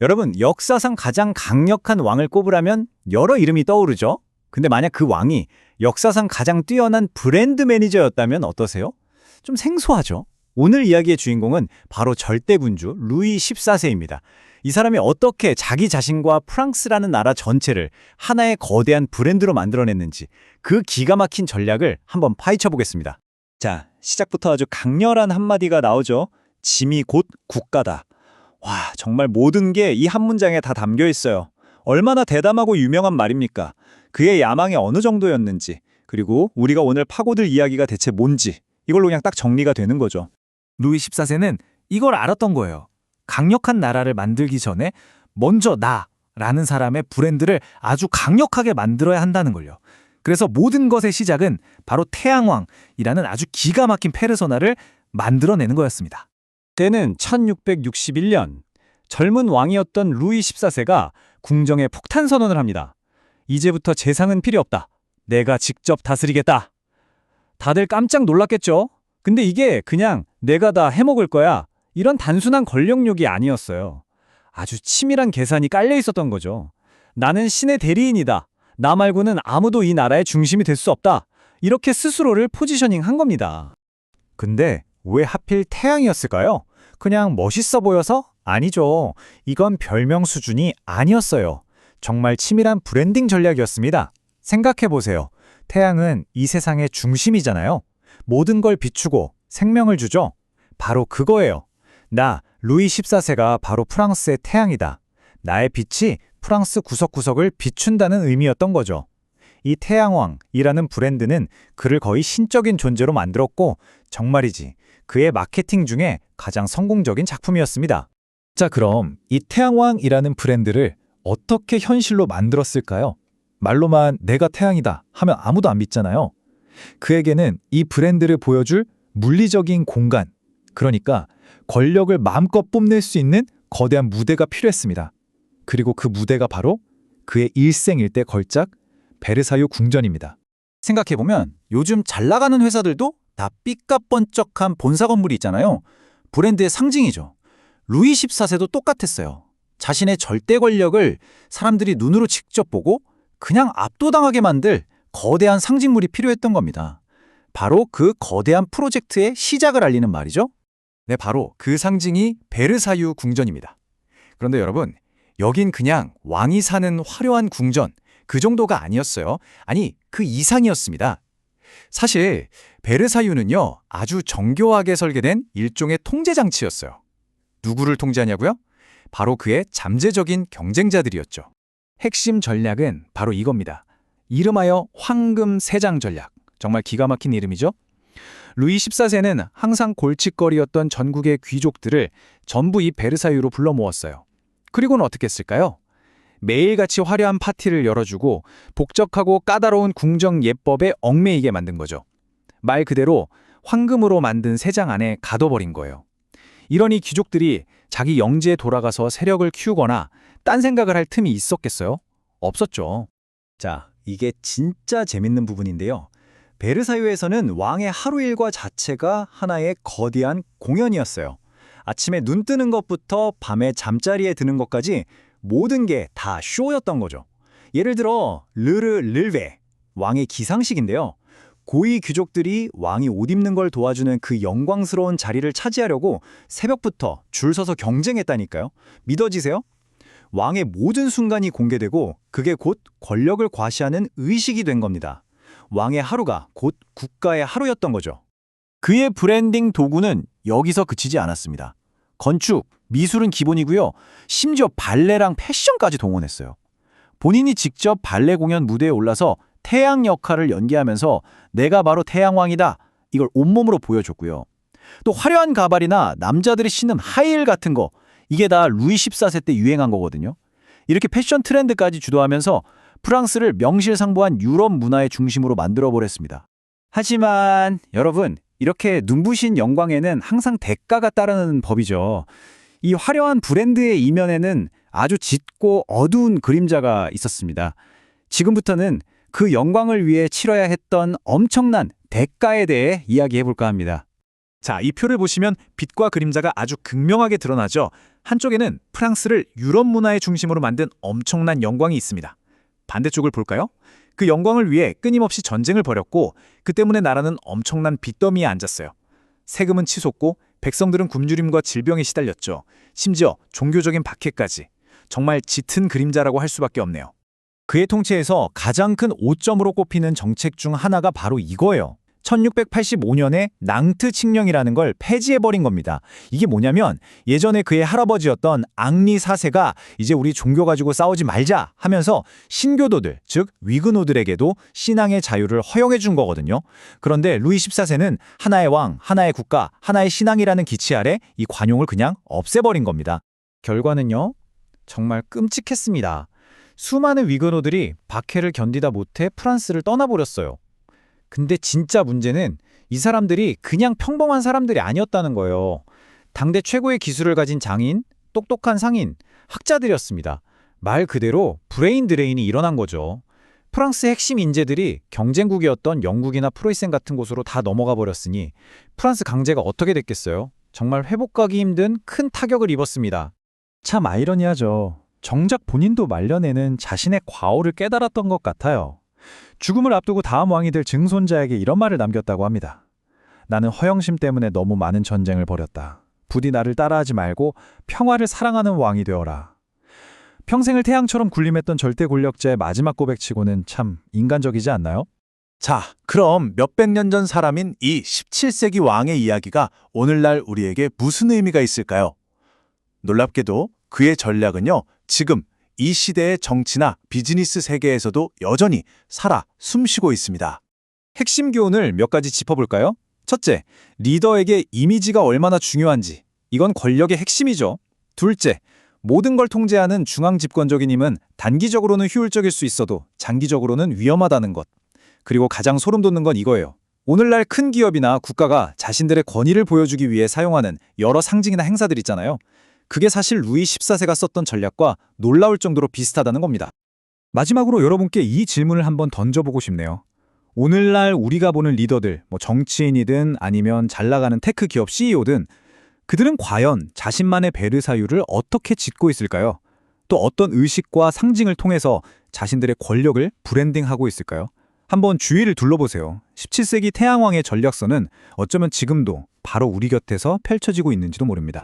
여러분, 역사상 가장 강력한 왕을 꼽으라면 여러 이름이 떠오르죠? 근데 만약 그 왕이 역사상 가장 뛰어난 브랜드 매니저였다면 어떠세요? 좀 생소하죠? 오늘 이야기의 주인공은 바로 절대군주 루이 14세입니다. 이 사람이 어떻게 자기 자신과 프랑스라는 나라 전체를 하나의 거대한 브랜드로 만들어냈는지 그 기가 막힌 전략을 한번 파헤쳐 보겠습니다. 자, 시작부터 아주 강렬한 한마디가 나오죠. 짐이 곧 국가다. 와, 정말 모든 게 이 한 문장에 다 담겨 있어요. 얼마나 대담하고 유명한 말입니까? 그의 야망이 어느 정도였는지, 그리고 우리가 오늘 파고들 이야기가 대체 뭔지, 이걸로 그냥 딱 정리가 되는 거죠. 루이 14세는 이걸 알았던 거예요. 강력한 나라를 만들기 전에 먼저 나라는 사람의 브랜드를 아주 강력하게 만들어야 한다는 걸요. 그래서 모든 것의 시작은 바로 태양왕이라는 아주 기가 막힌 페르소나를 만들어내는 거였습니다. 때는 1661년, 젊은 왕이었던 루이 14세가 궁정에 폭탄 선언을 합니다. 이제부터 재상은 필요 없다. 내가 직접 다스리겠다. 다들 깜짝 놀랐겠죠? 근데 이게 그냥 내가 다 해먹을 거야, 이런 단순한 권력욕이 아니었어요. 아주 치밀한 계산이 깔려 있었던 거죠. 나는 신의 대리인이다. 나 말고는 아무도 이 나라의 중심이 될 수 없다. 이렇게 스스로를 포지셔닝한 겁니다. 근데 왜 하필 태양이었을까요? 그냥 멋있어 보여서? 아니죠. 이건 별명 수준이 아니었어요. 정말 치밀한 브랜딩 전략이었습니다. 생각해보세요. 태양은 이 세상의 중심이잖아요. 모든 걸 비추고 생명을 주죠. 바로 그거예요. 나 루이 14세가 바로 프랑스의 태양이다. 나의 빛이 프랑스 구석구석을 비춘다는 의미였던 거죠. 이 태양왕이라는 브랜드는 그를 거의 신적인 존재로 만들었고, 정말이지 그의 마케팅 중에 가장 성공적인 작품이었습니다. 자, 그럼 이 태양왕이라는 브랜드를 어떻게 현실로 만들었을까요? 말로만 내가 태양이다 하면 아무도 안 믿잖아요. 그에게는 이 브랜드를 보여줄 물리적인 공간, 그러니까 권력을 마음껏 뽐낼 수 있는 거대한 무대가 필요했습니다. 그리고 그 무대가 바로 그의 일생일대 걸작 베르사유 궁전입니다. 생각해보면 요즘 잘 나가는 회사들도 다 삐까뻔쩍한 본사 건물이 있잖아요. 브랜드의 상징이죠. 루이 14세도 똑같았어요. 자신의 절대 권력을 사람들이 눈으로 직접 보고 그냥 압도당하게 만들 거대한 상징물이 필요했던 겁니다. 바로 그 거대한 프로젝트의 시작을 알리는 말이죠. 네, 바로 그 상징이 베르사유 궁전입니다. 그런데 여러분, 여긴 그냥 왕이 사는 화려한 궁전, 그 정도가 아니었어요. 아니, 그 이상이었습니다. 사실 베르사유는요, 아주 정교하게 설계된 일종의 통제장치였어요. 누구를 통제하냐고요? 바로 그의 잠재적인 경쟁자들이었죠. 핵심 전략은 바로 이겁니다. 이름하여 황금세장 전략. 정말 기가 막힌 이름이죠? 루이 14세는 항상 골칫거리였던 전국의 귀족들을 전부 이 베르사유로 불러 모았어요. 그리고는 어떻게 했을까요? 매일같이 화려한 파티를 열어주고 복잡하고 까다로운 궁정 예법에 얽매이게 만든 거죠. 말 그대로 황금으로 만든 세장 안에 가둬버린 거예요. 이러니 귀족들이 자기 영지에 돌아가서 세력을 키우거나 딴 생각을 할 틈이 있었겠어요? 없었죠. 자, 이게 진짜 재밌는 부분인데요. 베르사유에서는 왕의 하루 일과 자체가 하나의 거대한 공연이었어요. 아침에 눈 뜨는 것부터 밤에 잠자리에 드는 것까지 모든 게 다 쇼였던 거죠. 예를 들어 르르 르베, 왕의 기상식인데요. 고위 귀족들이 왕이 옷 입는 걸 도와주는 그 영광스러운 자리를 차지하려고 새벽부터 줄 서서 경쟁했다니까요. 믿어지세요? 왕의 모든 순간이 공개되고 그게 곧 권력을 과시하는 의식이 된 겁니다. 왕의 하루가 곧 국가의 하루였던 거죠. 그의 브랜딩 도구는 여기서 그치지 않았습니다. 건축, 미술은 기본이고요. 심지어 발레랑 패션까지 동원했어요. 본인이 직접 발레 공연 무대에 올라서 태양 역할을 연기하면서 내가 바로 태양왕이다, 이걸 온몸으로 보여줬고요. 또 화려한 가발이나 남자들이 신는 하이힐 같은 거, 이게 다 루이 14세 때 유행한 거거든요. 이렇게 패션 트렌드까지 주도하면서 프랑스를 명실상부한 유럽 문화의 중심으로 만들어버렸습니다. 하지만 여러분, 이렇게 눈부신 영광에는 항상 대가가 따르는 법이죠. 이 화려한 브랜드의 이면에는 아주 짙고 어두운 그림자가 있었습니다. 지금부터는 그 영광을 위해 치러야 했던 엄청난 대가에 대해 이야기해볼까 합니다. 자, 이 표를 보시면 빛과 그림자가 아주 극명하게 드러나죠. 한쪽에는 프랑스를 유럽 문화의 중심으로 만든 엄청난 영광이 있습니다. 반대쪽을 볼까요? 그 영광을 위해 끊임없이 전쟁을 벌였고 그 때문에 나라는 엄청난 빚더미에 앉았어요. 세금은 치솟고 백성들은 굶주림과 질병에 시달렸죠. 심지어 종교적인 박해까지. 정말 짙은 그림자라고 할 수밖에 없네요. 그의 통치에서 가장 큰 오점으로 꼽히는 정책 중 하나가 바로 이거예요. 1685년에 낭트 칙령이라는 걸 폐지해버린 겁니다. 이게 뭐냐면 예전에 그의 할아버지였던 앙리 4세가 이제 우리 종교 가지고 싸우지 말자 하면서 신교도들, 즉 위그노들에게도 신앙의 자유를 허용해 준 거거든요. 그런데 루이 14세는 하나의 왕, 하나의 국가, 하나의 신앙이라는 기치 아래 이 관용을 그냥 없애버린 겁니다. 결과는요? 정말 끔찍했습니다. 수많은 위그노들이 박해를 견디다 못해 프랑스를 떠나버렸어요. 근데 진짜 문제는 이 사람들이 그냥 평범한 사람들이 아니었다는 거예요. 당대 최고의 기술을 가진 장인, 똑똑한 상인, 학자들이었습니다. 말 그대로 브레인 드레인이 일어난 거죠. 프랑스의 핵심 인재들이 경쟁국이었던 영국이나 프로이센 같은 곳으로 다 넘어가 버렸으니 프랑스 강제가 어떻게 됐겠어요? 정말 회복하기 힘든 큰 타격을 입었습니다. 참 아이러니하죠. 정작 본인도 말년에는 자신의 과오를 깨달았던 것 같아요. 죽음을 앞두고 다음 왕이 될 증손자에게 이런 말을 남겼다고 합니다. 나는 허영심 때문에 너무 많은 전쟁을 벌였다. 부디 나를 따라하지 말고 평화를 사랑하는 왕이 되어라. 평생을 태양처럼 군림했던 절대 권력자의 마지막 고백치고는 참 인간적이지 않나요? 자, 그럼 몇백 년 전 사람인 이 17세기 왕의 이야기가 오늘날 우리에게 무슨 의미가 있을까요? 놀랍게도 그의 전략은요, 지금 이 시대의 정치나 비즈니스 세계에서도 여전히 살아 숨쉬고 있습니다. 핵심 교훈을 몇 가지 짚어볼까요? 첫째, 리더에게 이미지가 얼마나 중요한지. 이건 권력의 핵심이죠. 둘째, 모든 걸 통제하는 중앙 집권적인 힘은 단기적으로는 효율적일 수 있어도 장기적으로는 위험하다는 것. 그리고 가장 소름 돋는 건 이거예요. 오늘날 큰 기업이나 국가가 자신들의 권위를 보여주기 위해 사용하는 여러 상징이나 행사들 있잖아요. 그게 사실 루이 14세가 썼던 전략과 놀라울 정도로 비슷하다는 겁니다. 마지막으로 여러분께 이 질문을 한번 던져보고 싶네요. 오늘날 우리가 보는 리더들, 정치인이든 아니면 잘 나가는 테크 기업 CEO든 그들은 과연 자신만의 베르사유를 어떻게 짓고 있을까요? 또 어떤 의식과 상징을 통해서 자신들의 권력을 브랜딩하고 있을까요? 한번 주위를 둘러보세요. 17세기 태양왕의 전략서는 어쩌면 지금도 바로 우리 곁에서 펼쳐지고 있는지도 모릅니다.